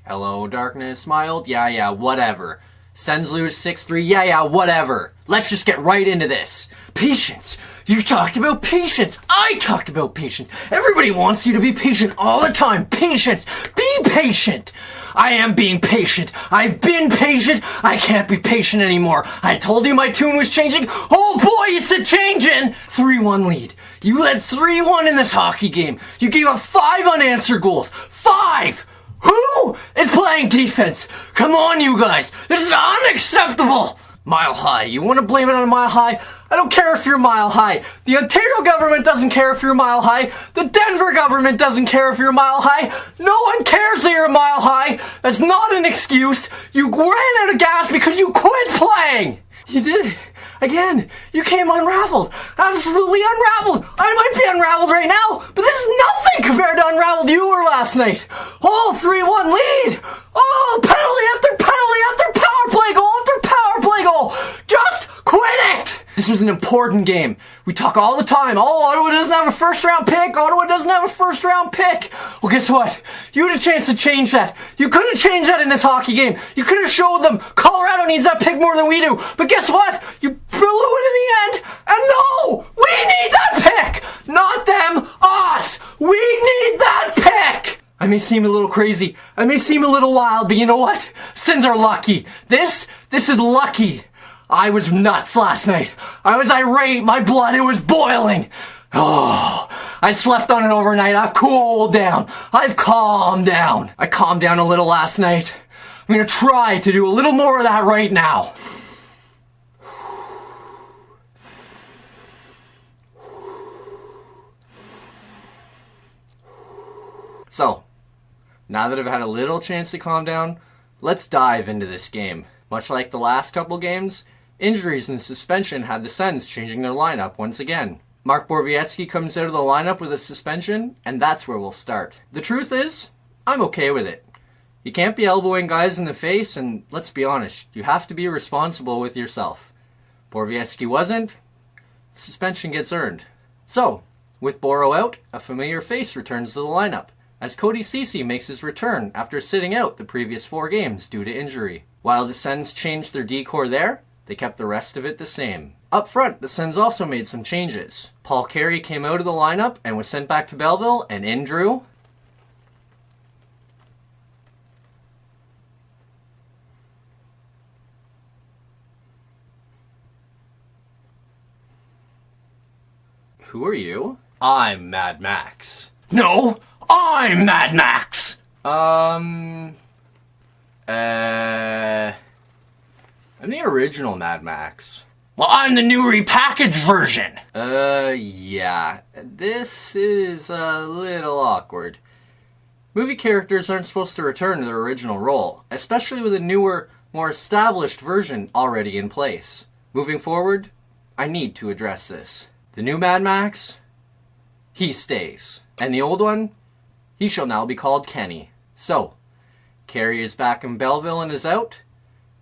Hello, darkness, mild? Yeah, whatever. Sens lose 6-3, yeah, whatever. Let's just get right into this. Patience. You talked about patience. I talked about patience. Everybody wants you to be patient all the time. Patience. Be patient. I am being patient. I've been patient. I can't be patient anymore. I told you my tune was changing. Oh boy, it's a changing. 3-1 lead. You led 3-1 in this hockey game. You gave up 5 unanswered goals. 5! Who is playing defense? Come on, you guys. This is unacceptable. Mile High. You want to blame it on Mile High? I don't care if you're Mile High. The Ontario government doesn't care if you're Mile High. The Denver government doesn't care if you're Mile High. No one cares that you're Mile High. That's not an excuse. You ran out of gas because you quit playing. You did it. Again, you came unraveled. Absolutely unraveled. I might be unraveled right now, but this is nothing compared to unraveled you were last night. Oh, 3-1 lead. Oh, penalty after penalty after power play goal after power play goal. Just quit it. This was an important game. We talk all the time. Oh, Ottawa doesn't have a first round pick. Ottawa doesn't have a first round pick. Well, guess what? You had a chance to change that. You could have changed that in this hockey game. You could have showed them Colorado needs that pick more than we do. But guess what? You blew it in the end. And no, we need that pick. Not them, us. We need that pick. I may seem a little crazy. I may seem a little wild, but you know what? Sens are lucky. This is lucky. I was nuts last night. I was irate. My blood, it was boiling. Oh, I slept on it overnight. I've cooled down. I've calmed down. I calmed down a little last night. I'm going to try to do a little more of that right now. So, now that I've had a little chance to calm down, let's dive into this game. Much like the last couple games, injuries and suspension had the Sens changing their lineup once again. Mark Borowiecki comes out of the lineup with a suspension, and that's where we'll start. The truth is, I'm okay with it. You can't be elbowing guys in the face, and let's be honest, you have to be responsible with yourself. Borowiecki wasn't, suspension gets earned. So, with Boro out, a familiar face returns to the lineup, as Cody Ceci makes his return after sitting out the previous 4 games due to injury. While the Sens changed their decor there, they kept the rest of it the same. Up front, the Sens also made some changes. Paul Carey came out of the lineup and was sent back to Belleville, and in drew Who are you? I'm Mad Max. No, I'm Mad Max! I'm the original Mad Max. Well, I'm the new repackaged version! Yeah. This is a little awkward. Movie characters aren't supposed to return to their original role, especially with a newer, more established version already in place. Moving forward, I need to address this. The new Mad Max, he stays. And the old one, he shall now be called Kenny. So, Carey is back in Belleville and is out.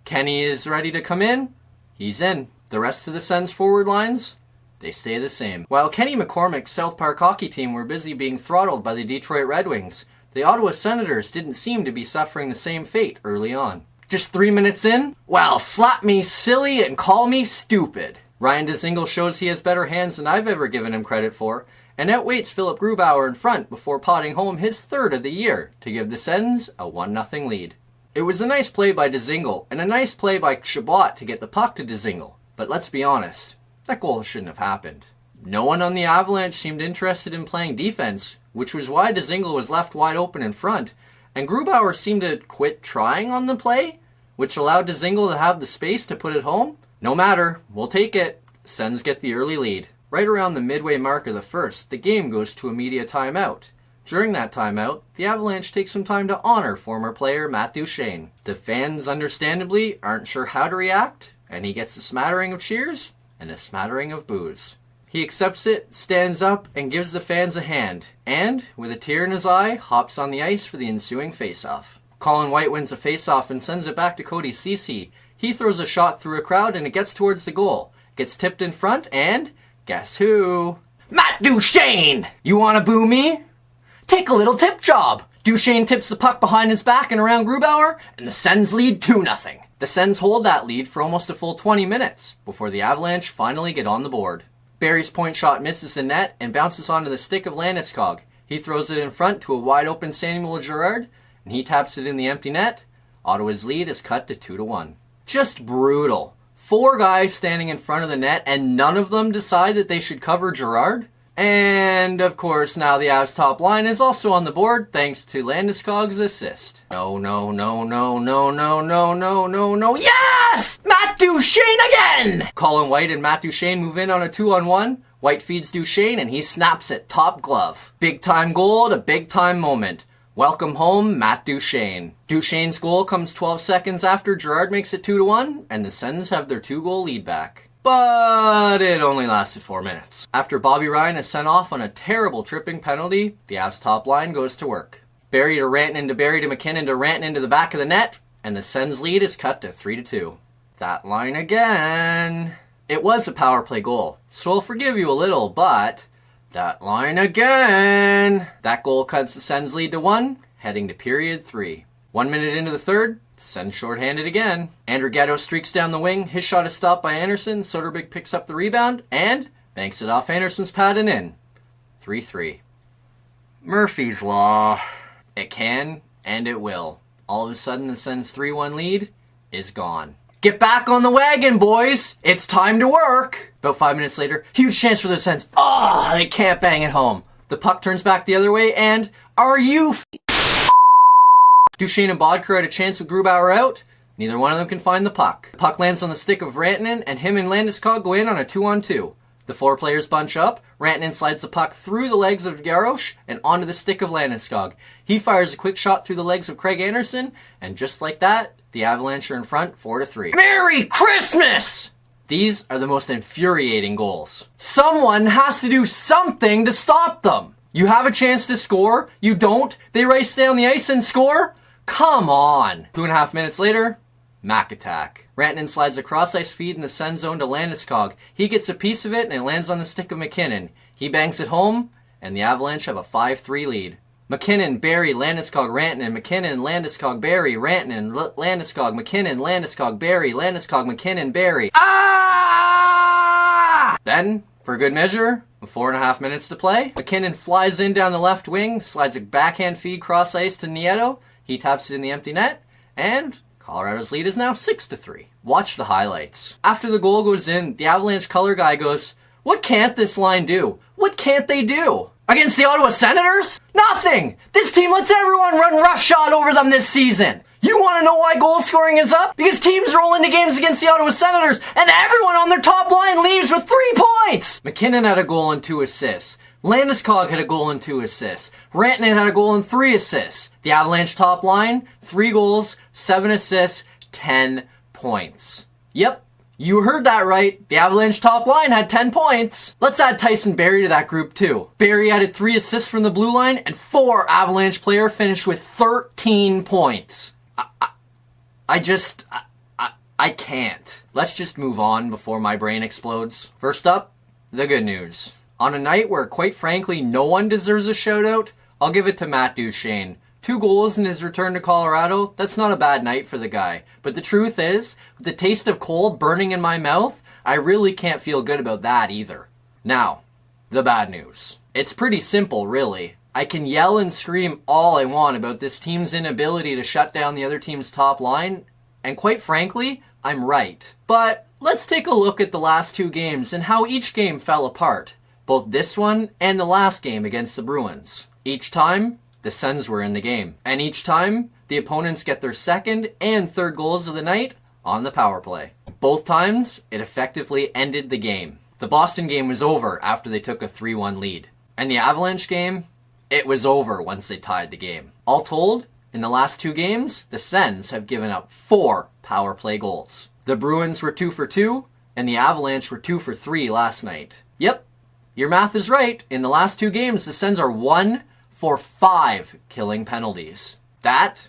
Kenny is ready to come in. He's in. The rest of the Sens forward lines, they stay the same. While Kenny McCormick's South Park hockey team were busy being throttled by the Detroit Red Wings, the Ottawa Senators didn't seem to be suffering the same fate early on. Just 3 minutes in? Well, slap me silly and call me stupid. Ryan Dzingel shows he has better hands than I've ever given him credit for, and outweights Philip Grubauer in front before potting home his 3rd of the year to give the Sens a 1-0 lead. It was a nice play by Dzingel, and a nice play by Chabot to get the puck to Dzingel, but let's be honest, that goal shouldn't have happened. No one on the Avalanche seemed interested in playing defense, which was why Dzingel was left wide open in front, and Grubauer seemed to quit trying on the play, which allowed Dzingel to have the space to put it home. No matter, we'll take it. Sens get the early lead. Right around the midway mark of the first, the game goes to a media timeout. During that timeout, the Avalanche take some time to honor former player Matt Duchene. The fans, understandably, aren't sure how to react, and he gets a smattering of cheers and a smattering of boos. He accepts it, stands up, and gives the fans a hand, and, with a tear in his eye, hops on the ice for the ensuing face-off. Colin White wins the face-off and sends it back to Cody Ceci. He throws a shot through a crowd and it gets towards the goal. Gets tipped in front and guess who? Matt Duchene! You wanna boo me? Take a little tip job! Duchene tips the puck behind his back and around Grubauer, and the Sens lead 2-0. The Sens hold that lead for almost a full 20 minutes before the Avalanche finally get on the board. Barry's point shot misses the net and bounces onto the stick of Landeskog. He throws it in front to a wide open Samuel Girard, and he taps it in the empty net. Ottawa's lead is cut to 2-1. Just brutal. 4 guys standing in front of the net, and none of them decide that they should cover Girard. And, of course, now the Avs top line is also on the board thanks to Landeskog's assist. No. Yes! Matt Duchene again! Colin White and Matt Duchene move in on a 2-on-1. White feeds Duchene and he snaps it top glove. Big time goal at a big time moment. Welcome home, Matt Duchene. Duchene's goal comes 12 seconds after Girard makes it 2-1, and the Sens have their 2-goal lead back. But it only lasted 4 minutes. After Bobby Ryan is sent off on a terrible tripping penalty, the Avs top line goes to work. Barry to Rantanen to Barry to McKinnon to Rantanen into the back of the net, and the Sens lead is cut to 3-2. That line again. It was a power play goal, so I'll forgive you a little, but that line again. That goal cuts the Sens lead to 1, heading to period 3. 1 minute into the third, Sens shorthanded again. Andrew Gatto streaks down the wing. His shot is stopped by Anderson. Soderberg picks up the rebound and banks it off Anderson's pad and in. 3-3. Murphy's Law. It can and it will. All of a sudden, the Sens' 3-1 lead is gone. Get back on the wagon, boys! It's time to work! About 5 minutes later, huge chance for the Sens. Oh, they can't bang it home. The puck turns back the other way and... Are you Duchene and Bodker had a chance with Grubauer out. Neither one of them can find the puck. The puck lands on the stick of Rantanen, and him and Landeskog go in on a 2-on-2. The 4 players bunch up. Rantanen slides the puck through the legs of Garrosh and onto the stick of Landeskog. He fires a quick shot through the legs of Craig Anderson, and just like that, the Avalanche are in front 4-3. Merry Christmas! These are the most infuriating goals. Someone has to do something to stop them. You have a chance to score, you don't, they race down the ice and score? Come on! 2.5 minutes later, Mac attack. Rantanen slides a cross-ice feed in the Sens zone to Landeskog. He gets a piece of it and it lands on the stick of McKinnon. He bangs it home, and the Avalanche have a 5-3 lead. McKinnon, Barry, Landeskog, Rantanen, McKinnon, Landeskog, Barry, Rantanen, Landeskog, McKinnon, Landeskog, Barry, Landeskog, McKinnon, Barry. Ah! Then, for good measure, with 4.5 minutes to play, McKinnon flies in down the left wing, slides a backhand feed cross-ice to Nieto. He taps it in the empty net, and Colorado's lead is now 6-3. Watch the highlights. After the goal goes in, the Avalanche color guy goes, "What can't this line do? What can't they do? Against the Ottawa Senators? Nothing! This team lets everyone run roughshod over them this season. You want to know why goal scoring is up? Because teams roll into games against the Ottawa Senators, and everyone on their top line leaves with 3 points! McKinnon had a goal and 2 assists. Landeskog had a goal and 2 assists. Rantanen had a goal and 3 assists. The Avalanche top line, 3 goals, 7 assists, 10 points. Yep, you heard that right. The Avalanche top line had 10 points. Let's add Tyson Barrie to that group too. Barrie added 3 assists from the blue line, and 4 Avalanche players finished with 13 points. I can't. Let's just move on before my brain explodes. First up, the good news. On a night where, quite frankly, no one deserves a shout-out, I'll give it to Matt Duchene. 2 goals in his return to Colorado, that's not a bad night for the guy. But the truth is, with the taste of coal burning in my mouth, I really can't feel good about that either. Now, the bad news. It's pretty simple, really. I can yell and scream all I want about this team's inability to shut down the other team's top line, and quite frankly, I'm right. But let's take a look at the last 2 games and how each game fell apart. Both this one and the last game against the Bruins. Each time, the Sens were in the game. And each time, the opponents get their second and third goals of the night on the power play. Both times, it effectively ended the game. The Boston game was over after they took a 3-1 lead. And the Avalanche game, it was over once they tied the game. All told, in the last 2 games, the Sens have given up 4 power play goals. The Bruins were 2 for 2, and the Avalanche were 2 for 3 last night. Yep. Your math is right. In the last 2 games, the Sens are 1 for 5 killing penalties. That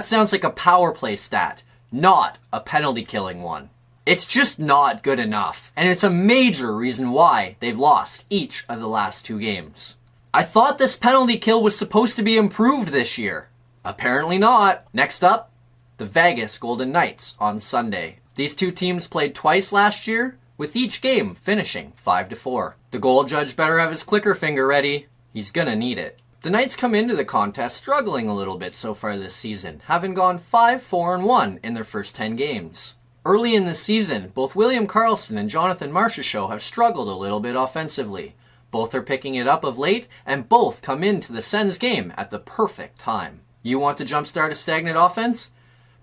sounds like a power play stat. not a penalty-killing one. It's just not good enough, and it's a major reason why they've lost each of the last 2 games. I thought this penalty kill was supposed to be improved this year. Apparently not. Next up, the Vegas Golden Knights on Sunday. These 2 teams played twice last year, with each game finishing 5-4. The goal judge better have his clicker finger ready. He's gonna need it. The Knights come into the contest struggling a little bit so far this season, having gone 5-4-1 in their first 10 games. Early in the season, both William Karlsson and Jonathan Marchessault have struggled a little bit offensively. Both are picking it up of late, and both come into the Sens game at the perfect time. You want to jumpstart a stagnant offense?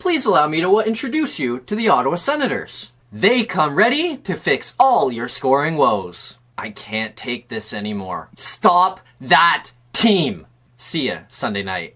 Please allow me to introduce you to the Ottawa Senators. They come ready to fix all your scoring woes. I can't take this anymore. Stop that team! See ya Sunday night.